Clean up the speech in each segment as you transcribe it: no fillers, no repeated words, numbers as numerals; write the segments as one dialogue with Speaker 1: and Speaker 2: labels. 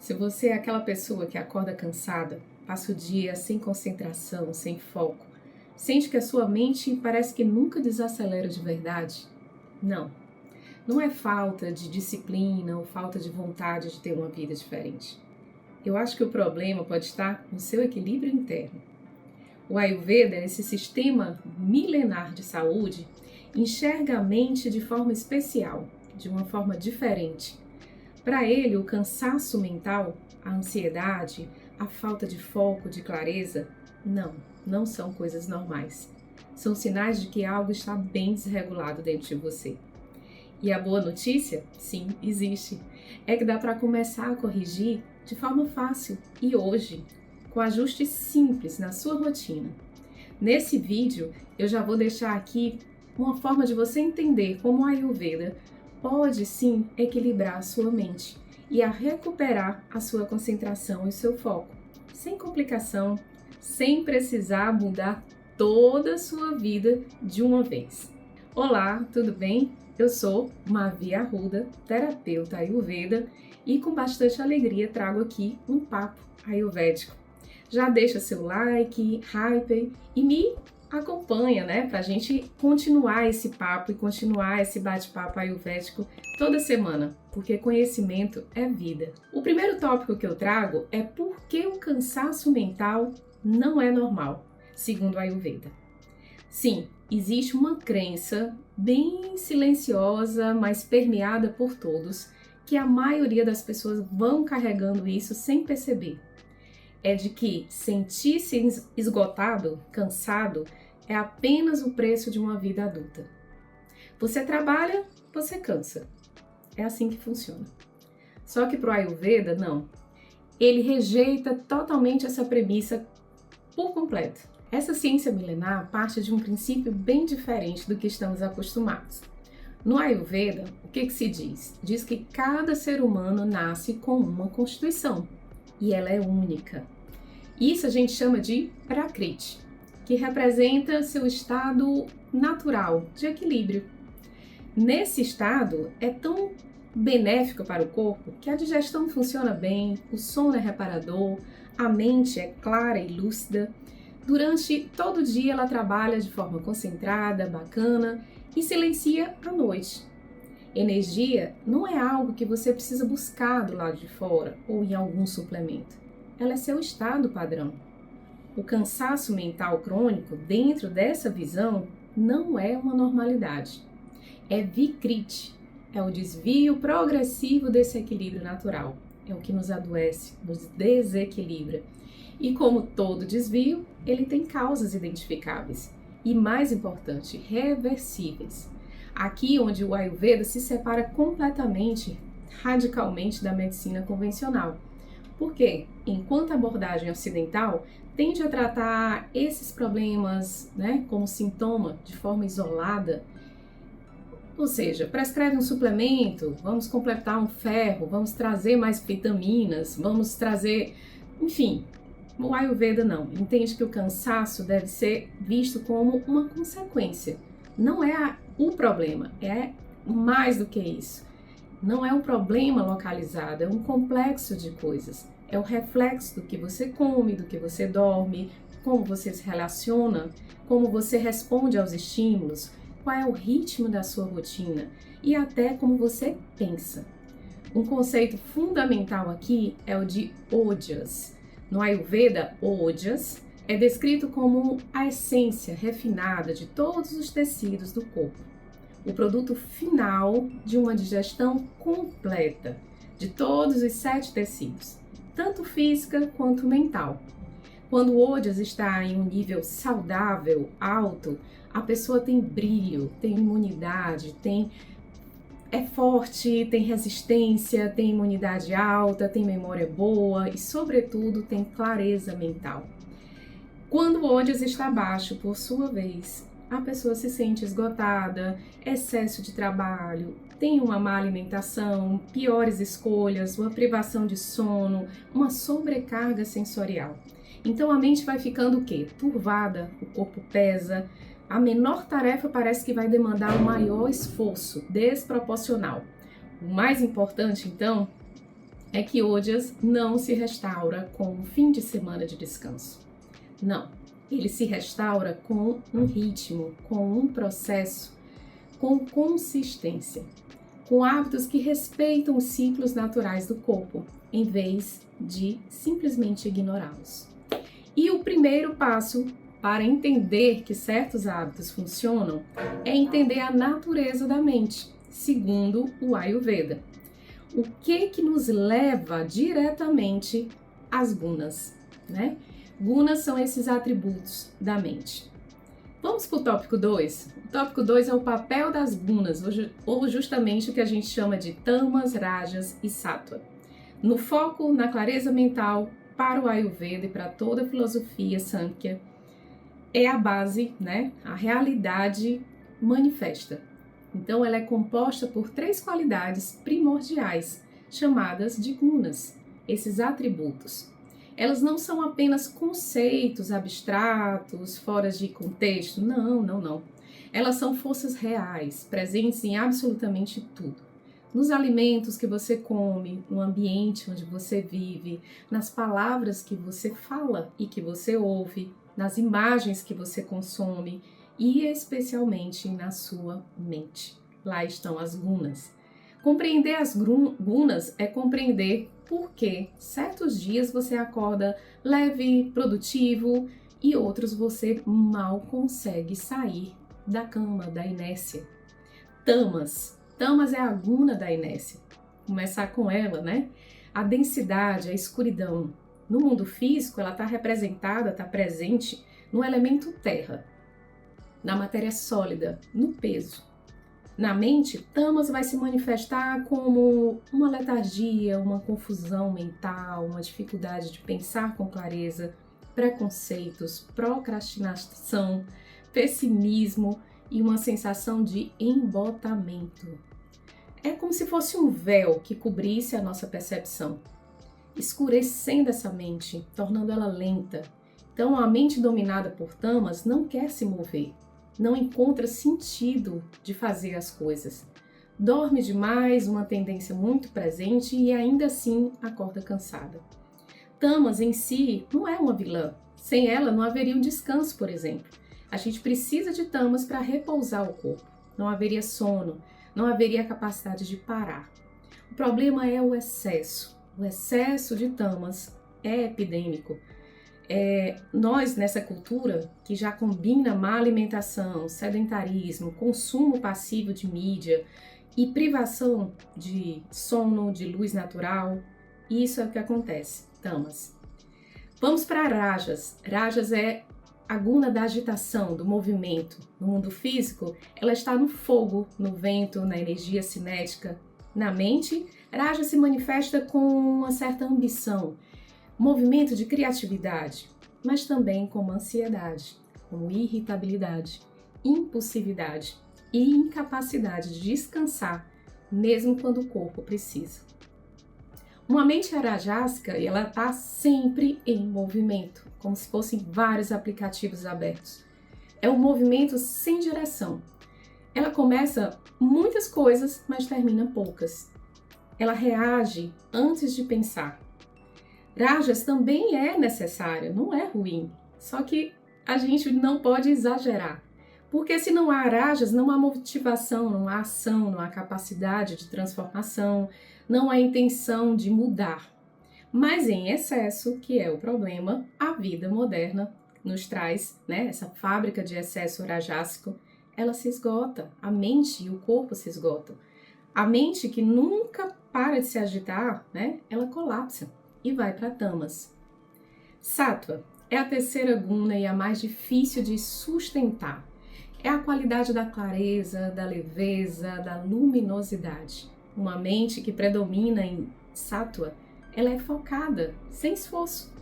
Speaker 1: Se você é aquela pessoa que acorda cansada, passa o dia sem concentração, sem foco, sente que a sua mente parece que nunca desacelera de verdade, não. Não é falta de disciplina ou falta de vontade de ter uma vida diferente. Eu acho que o problema pode estar no seu equilíbrio interno. O Ayurveda, esse sistema milenar de saúde, enxerga a mente de forma especial, de uma forma diferente. Para ele, o cansaço mental, a ansiedade, a falta de foco, de clareza, não são coisas normais. São sinais de que algo está bem desregulado dentro de você. E a boa notícia? Sim, existe. É que dá para começar a corrigir de forma fácil e hoje, com ajustes simples na sua rotina. Nesse vídeo, eu já vou deixar aqui uma forma de você entender como a Ayurveda pode sim equilibrar a sua mente e a recuperar a sua concentração e o seu foco, sem complicação, sem precisar mudar toda a sua vida de uma vez. Olá, tudo bem? Eu sou Mavi Arruda, terapeuta Ayurveda, e com bastante alegria trago aqui um papo ayurvédico. Já deixa seu like, hype e me acompanha, né? Pra gente continuar esse papo e continuar esse bate-papo ayurvédico toda semana, porque conhecimento é vida. O primeiro tópico que eu trago é por que o cansaço mental não é normal, segundo a Ayurveda. Sim, existe uma crença bem silenciosa, mas permeada por todos, que a maioria das pessoas vão carregando isso sem perceber. É de que sentir-se esgotado, cansado, é apenas o preço de uma vida adulta. Você trabalha, você cansa. É assim que funciona. Só que para o Ayurveda, não. Ele rejeita totalmente essa premissa por completo. Essa ciência milenar parte de um princípio bem diferente do que estamos acostumados. No Ayurveda, o que se diz? Diz que cada ser humano nasce com uma constituição e ela é única. Isso a gente chama de Prakriti, que representa seu estado natural de equilíbrio. Nesse estado é tão benéfico para o corpo que a digestão funciona bem, o sono é reparador, a mente é clara e lúcida. Durante todo o dia ela trabalha de forma concentrada, bacana e silencia à noite. Energia não é algo que você precisa buscar do lado de fora ou em algum suplemento. Ela é seu estado padrão. O cansaço mental crônico, dentro dessa visão, não é uma normalidade. É Vikriti, é o desvio progressivo desse equilíbrio natural. É o que nos adoece, nos desequilibra. E como todo desvio, ele tem causas identificáveis e, mais importante, reversíveis. Aqui onde o Ayurveda se separa completamente, radicalmente da medicina convencional. Por quê? Enquanto a abordagem ocidental tende a tratar esses problemas, como sintoma de forma isolada, ou seja, prescreve um suplemento, vamos completar um ferro, vamos trazer mais vitaminas, vamos trazer, enfim. O Ayurveda não, entende que o cansaço deve ser visto como uma consequência. Não é o problema, é mais do que isso. Não é um problema localizado, é um complexo de coisas. É o reflexo do que você come, do que você dorme, como você se relaciona, como você responde aos estímulos, qual é o ritmo da sua rotina e até como você pensa. Um conceito fundamental aqui é o de Ojas. No Ayurveda, Ojas é descrito como a essência refinada de todos os tecidos do corpo. O produto final de uma digestão completa de todos os 7 tecidos, tanto física quanto mental. Quando o Ojas está em um nível saudável, alto, a pessoa tem brilho, tem imunidade, é forte, tem resistência, tem imunidade alta, tem memória boa e, sobretudo, tem clareza mental. Quando o Ojas está baixo, por sua vez, a pessoa se sente esgotada, excesso de trabalho, tem uma má alimentação, piores escolhas, uma privação de sono, uma sobrecarga sensorial. Então a mente vai ficando o quê? Turvada, o corpo pesa, a menor tarefa parece que vai demandar um maior esforço, desproporcional. O mais importante, então, é que Ojas não se restaura com um fim de semana de descanso. Não, ele se restaura com um ritmo, com um processo, com consistência, com hábitos que respeitam os ciclos naturais do corpo, em vez de simplesmente ignorá-los. E o primeiro passo para entender que certos hábitos funcionam é entender a natureza da mente, segundo o Ayurveda. O que nos leva diretamente às gunas, né? Gunas são esses atributos da mente. Vamos para o tópico 2? O tópico 2 é o papel das gunas, ou justamente o que a gente chama de tamas, rajas e sattva. No foco, na clareza mental, para o Ayurveda e para toda a filosofia Samkhya, é a base, né? A realidade manifesta. Então, ela é composta por 3 qualidades primordiais, chamadas de gunas, esses atributos. Elas não são apenas conceitos abstratos, fora de contexto. Não. Elas são forças reais, presentes em absolutamente tudo. Nos alimentos que você come, no ambiente onde você vive, nas palavras que você fala e que você ouve, nas imagens que você consome, e especialmente na sua mente. Lá estão as gunas. Compreender as gunas é compreender por que certos dias você acorda leve, produtivo e outros você mal consegue sair da cama, da inércia. Tamas é a guna da inércia. Começar com ela, né? A densidade, a escuridão. No mundo físico, ela está representada, está presente no elemento terra, na matéria sólida, no peso. Na mente, tamas vai se manifestar como uma letargia, uma confusão mental, uma dificuldade de pensar com clareza, preconceitos, procrastinação, pessimismo e uma sensação de embotamento. É como se fosse um véu que cobrisse a nossa percepção, escurecendo essa mente, tornando ela lenta. Então, a mente dominada por tamas não quer se mover, não encontra sentido de fazer as coisas. Dorme demais, uma tendência muito presente e ainda assim acorda cansada. Tamas em si não é uma vilã. Sem ela não haveria um descanso, por exemplo. A gente precisa de tamas para repousar o corpo. Não haveria sono, não haveria capacidade de parar. O problema é o excesso. O excesso de tamas é epidêmico. Nós, nessa cultura que já combina má alimentação, sedentarismo, consumo passivo de mídia e privação de sono, de luz natural, isso é o que acontece, tamas. Vamos para rajas. Rajas é a guna da agitação, do movimento. No mundo físico, ela está no fogo, no vento, na energia cinética. Na mente, raja se manifesta com uma certa ambição, movimento de criatividade, mas também como ansiedade, como irritabilidade, impulsividade e incapacidade de descansar, mesmo quando o corpo precisa. Uma mente rajásica, ela está sempre em movimento, como se fossem vários aplicativos abertos. É um movimento sem direção. Ela começa muitas coisas, mas termina poucas. Ela reage antes de pensar. Rajas também é necessário, não é ruim, só que a gente não pode exagerar, porque se não há rajas, não há motivação, não há ação, não há capacidade de transformação, não há intenção de mudar. Mas em excesso, que é o problema, a vida moderna nos traz, né, essa fábrica de excesso rajásico, ela se esgota, a mente e o corpo se esgotam. A mente que nunca para de se agitar, né, ela colapsa e vai para tamas. Sattva é a terceira guna e a mais difícil de sustentar. É a qualidade da clareza, da leveza, da luminosidade. Uma mente que predomina em Sattva, ela é focada, sem esforço.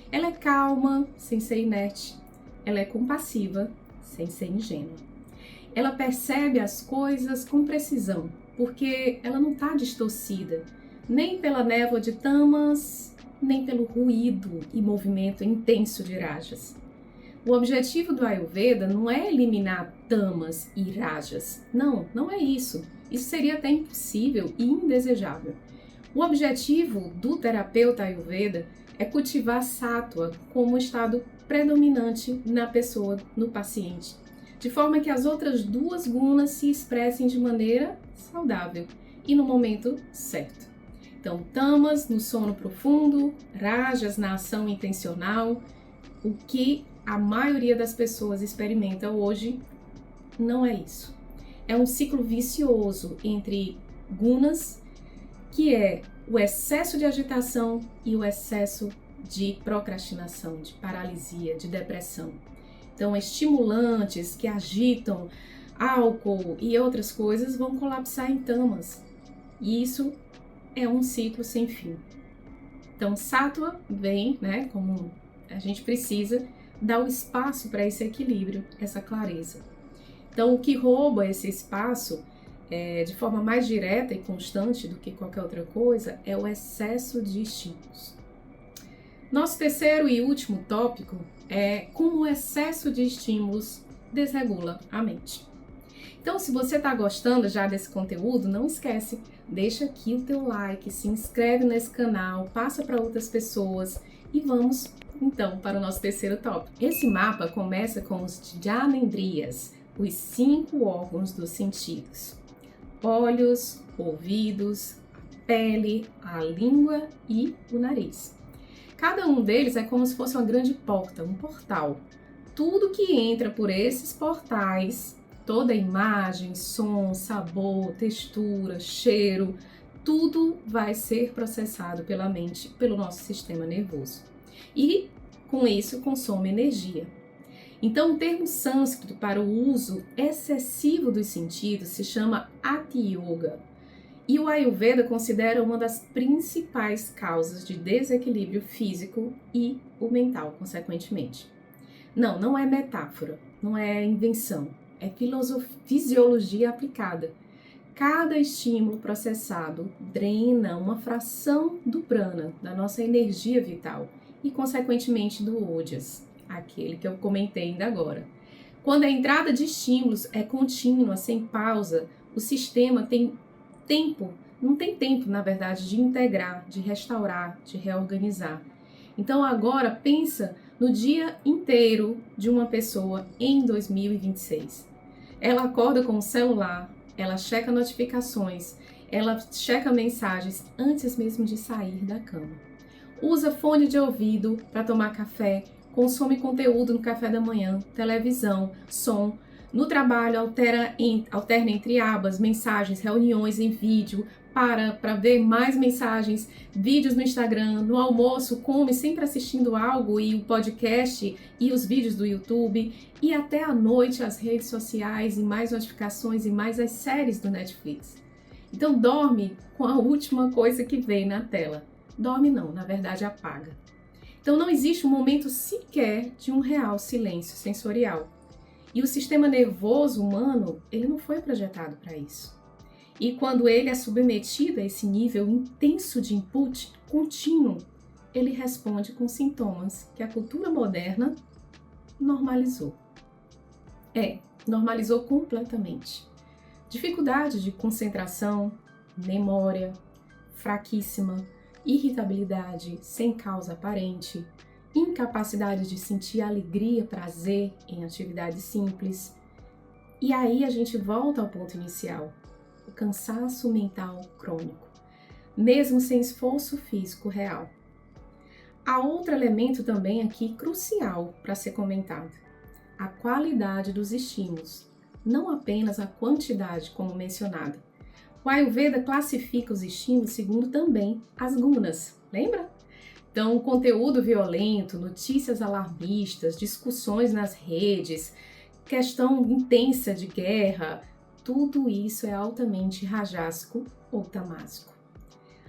Speaker 1: Ela é calma, sem ser inerte. Ela é compassiva, sem ser ingênua. Ela percebe as coisas com precisão, porque ela não está distorcida, nem pela névoa de tamas, nem pelo ruído e movimento intenso de rajas. O objetivo do Ayurveda não é eliminar tamas e rajas. Não é isso. Isso seria até impossível e indesejável. O objetivo do terapeuta Ayurveda é cultivar sattva como estado predominante na pessoa, no paciente, de forma que as outras duas gunas se expressem de maneira saudável e no momento certo. Então, tamas no sono profundo, rajas na ação intencional. O que a maioria das pessoas experimenta hoje não é isso. É um ciclo vicioso entre gunas, que é o excesso de agitação e o excesso de procrastinação, de paralisia, de depressão. Então, estimulantes que agitam, álcool e outras coisas vão colapsar em tamas. E isso é um ciclo sem fim. Então, sattva vem, como a gente precisa dar o espaço para esse equilíbrio, essa clareza. Então, o que rouba esse espaço de forma mais direta e constante do que qualquer outra coisa é o excesso de estímulos. Nosso terceiro e último tópico é como o excesso de estímulos desregula a mente. Então, se você está gostando já desse conteúdo, não esquece, deixa aqui o teu like, se inscreve nesse canal, passa para outras pessoas e vamos então para o nosso terceiro tópico. Esse mapa começa com os Jnanendriyas, os 5 órgãos dos sentidos: olhos, ouvidos, a pele, a língua e o nariz. Cada um deles é como se fosse uma grande porta, um portal. Tudo que entra por esses portais, toda imagem, som, sabor, textura, cheiro, tudo vai ser processado pela mente, pelo nosso sistema nervoso. E com isso consome energia. Então, o termo sânscrito para o uso excessivo dos sentidos se chama Ati Yoga. E o Ayurveda considera uma das principais causas de desequilíbrio físico e o mental, consequentemente. Não é metáfora, não é invenção, é fisiologia aplicada. Cada estímulo processado drena uma fração do prana, da nossa energia vital, e consequentemente do Ojas, aquele que eu comentei ainda agora. Quando a entrada de estímulos é contínua, sem pausa, o sistema não tem tempo, na verdade, de integrar, de restaurar, de reorganizar. Então agora pensa no dia inteiro de uma pessoa em 2026. Ela acorda com o celular, ela checa notificações, ela checa mensagens antes mesmo de sair da cama. Usa fone de ouvido para tomar café, consome conteúdo no café da manhã, televisão, som. No trabalho, alterna entre abas, mensagens, reuniões em vídeo, para ver mais mensagens, vídeos no Instagram. No almoço, come sempre assistindo algo e o podcast e os vídeos do YouTube. E até à noite, as redes sociais e mais notificações e mais as séries do Netflix. Então, dorme com a última coisa que vem na tela. Dorme não, na verdade apaga. Então não existe um momento sequer de um real silêncio sensorial. E o sistema nervoso humano, ele não foi projetado para isso. E quando ele é submetido a esse nível intenso de input contínuo, ele responde com sintomas que a cultura moderna normalizou. Normalizou completamente. Dificuldade de concentração, memória fraquíssima, irritabilidade sem causa aparente, incapacidade de sentir alegria, prazer em atividades simples. E aí a gente volta ao ponto inicial, o cansaço mental crônico, mesmo sem esforço físico real. Há outro elemento também aqui crucial para ser comentado, a qualidade dos estímulos, não apenas a quantidade, como mencionado. O Ayurveda classifica os estímulos segundo também as gunas, lembra? Então, conteúdo violento, notícias alarmistas, discussões nas redes, questão intensa de guerra, tudo isso é altamente rajásico ou tamásico.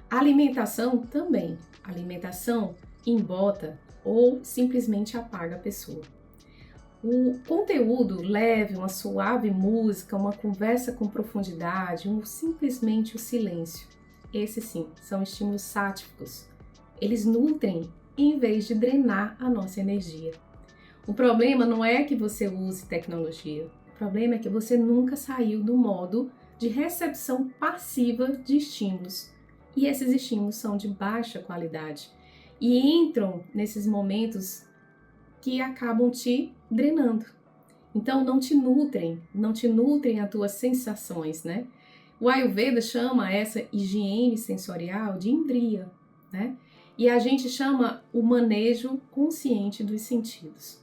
Speaker 1: A alimentação também. A alimentação embota ou simplesmente apaga a pessoa. O conteúdo leve, uma suave música, uma conversa com profundidade, simplesmente o silêncio. Esses sim, são estímulos sátvicos. Eles nutrem em vez de drenar a nossa energia. O problema não é que você use tecnologia. O problema é que você nunca saiu do modo de recepção passiva de estímulos e esses estímulos são de baixa qualidade e entram nesses momentos que acabam te drenando. Então não te nutrem as tuas sensações, né? O Ayurveda chama essa higiene sensorial de indriya, né? E a gente chama o manejo consciente dos sentidos.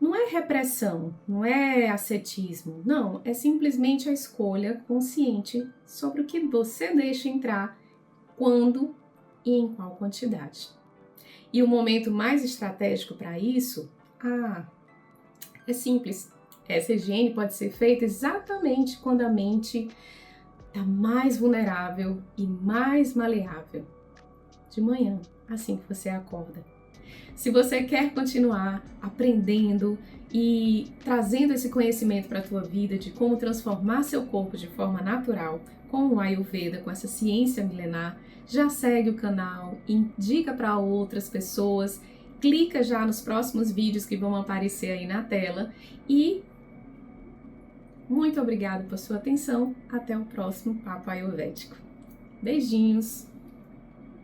Speaker 1: Não é repressão, não é ascetismo, não, é simplesmente a escolha consciente sobre o que você deixa entrar, quando e em qual quantidade. E o momento mais estratégico para isso, é simples. Essa higiene pode ser feita exatamente quando a mente está mais vulnerável e mais maleável. De manhã, assim que você acorda. Se você quer continuar aprendendo e trazendo esse conhecimento para a tua vida de como transformar seu corpo de forma natural com o Ayurveda, com essa ciência milenar, já segue o canal, indica para outras pessoas, clica já nos próximos vídeos que vão aparecer aí na tela e muito obrigada por sua atenção. Até o próximo Papo Ayurvédico. Beijinhos!